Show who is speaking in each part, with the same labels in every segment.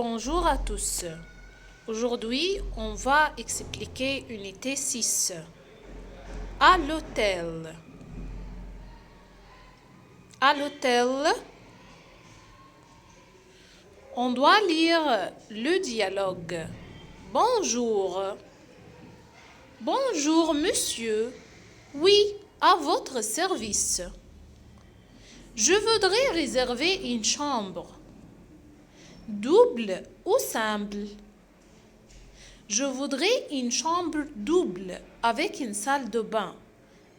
Speaker 1: Bonjour à tous. Aujourd'hui, on va expliquer unité 6. À l'hôtel. À l'hôtel, on doit lire le dialogue. Bonjour. Bonjour, monsieur. Oui, à votre service. Je voudrais réserver une chambre. Double ou simple? Je voudrais une chambre double avec une salle de bain,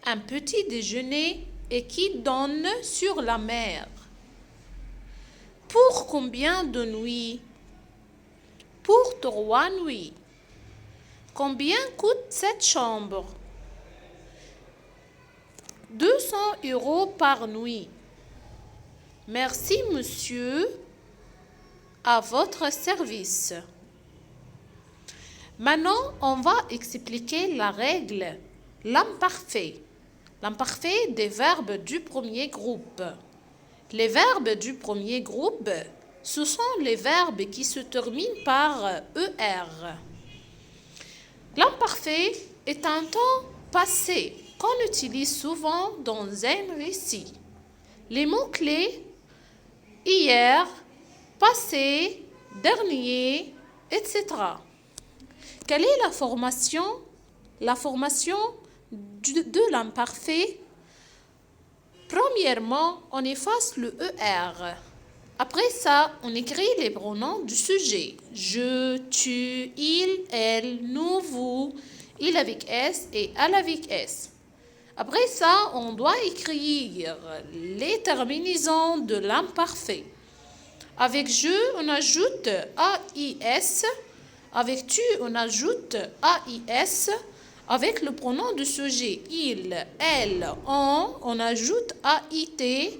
Speaker 1: un petit déjeuner et qui donne sur la mer. Pour combien de nuits? Pour 3 nuits. Combien coûte cette chambre? 200 € par nuit. Merci, monsieur. À votre service. Maintenant, on va expliquer la règle, l'imparfait. L'imparfait des verbes du premier groupe. Les verbes du premier groupe, ce sont les verbes qui se terminent par ER. L'imparfait est un temps passé qu'on utilise souvent dans un récit. Les mots-clés hier, passé, dernier, etc. Quelle est la formation? La formation de l'imparfait. Premièrement, on efface le ER. Après ça, on écrit les pronoms du sujet. Je, tu, il, elle, nous, vous, il avec S et elle avec S. Après ça, on doit écrire les terminaisons de l'imparfait. Avec je, on ajoute AIS. Avec tu, on ajoute AIS. Avec le pronom du sujet il, elle, on ajoute AIT.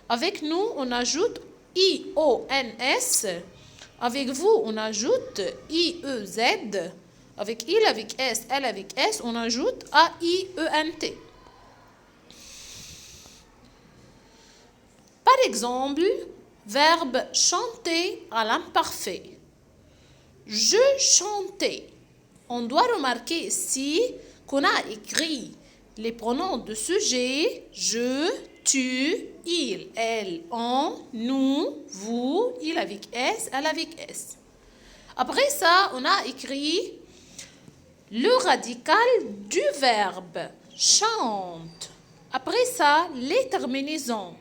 Speaker 1: Avec nous, on ajoute IONS. Avec vous, on ajoute IEZ. Avec il avec S, elle avec S, on ajoute AIENT. Par exemple, verbe chanter à l'imparfait. Je chantais. On doit remarquer ici qu'on a écrit les pronoms de sujet je, tu, il, elle, on, nous, vous, il avec S, elle avec S. Après ça, on a écrit le radical du verbe chante. Après ça, les terminaisons.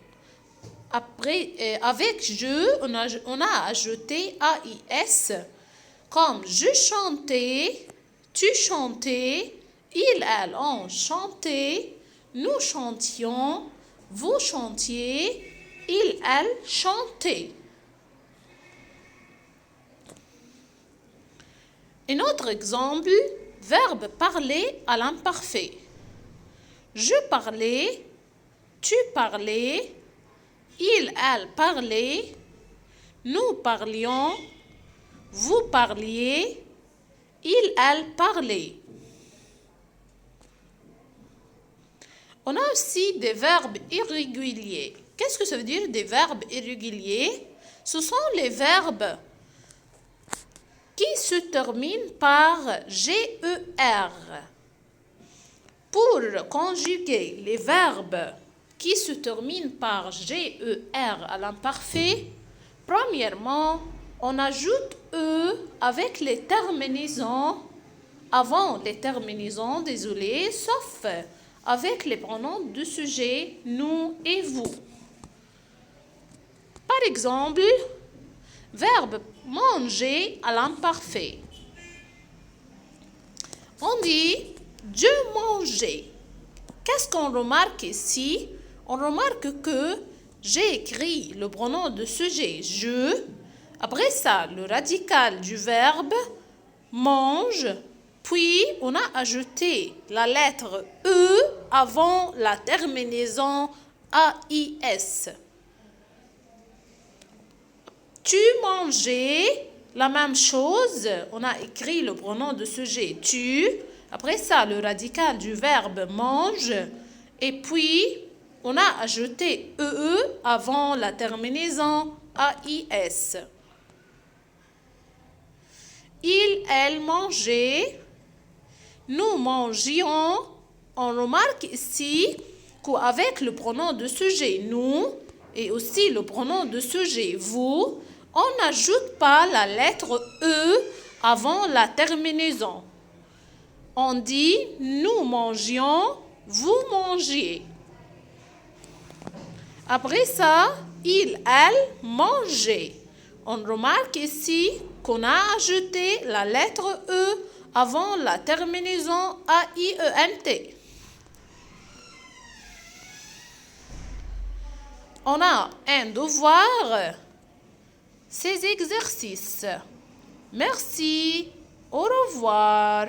Speaker 1: Après, avec je, on a ajouté AIS, comme je chantais, tu chantais, il, elle, on chantait, nous chantions, vous chantiez, il, elle chantait. Un autre exemple, verbe parler à l'imparfait. Je parlais, tu parlais, il, elle parlait, nous parlions, vous parliez, il, elle parlait. On a aussi des verbes irréguliers. Qu'est-ce que ça veut dire des verbes irréguliers? Ce sont les verbes qui se terminent par GER. Pour conjuguer les verbes qui se terminent par GER à l'imparfait, premièrement, on ajoute E avec les terminaisons, avant les terminaisons, désolé, sauf avec les pronoms du sujet, nous et vous. Par exemple, verbe manger à l'imparfait. On dit je mangeais. Qu'est-ce qu'on remarque ici? On remarque que j'ai écrit le pronom de sujet je. Après ça, le radical du verbe mange. Puis, on a ajouté la lettre E avant la terminaison AIS. Tu mangeais, la même chose. On a écrit le pronom de sujet tu. Après ça, le radical du verbe mange. Et puis, on a ajouté EE avant la terminaison AIS. elle mangeaient. Nous mangions. On remarque ici qu'avec le pronom de sujet nous et aussi le pronom de sujet vous, on n'ajoute pas la lettre E avant la terminaison. On dit nous mangions, vous mangiez. Après ça, elle mangeaient. On remarque ici qu'on a ajouté la lettre E avant la terminaison A-I-E-N-T. On a un devoir, ces exercices. Merci, au revoir.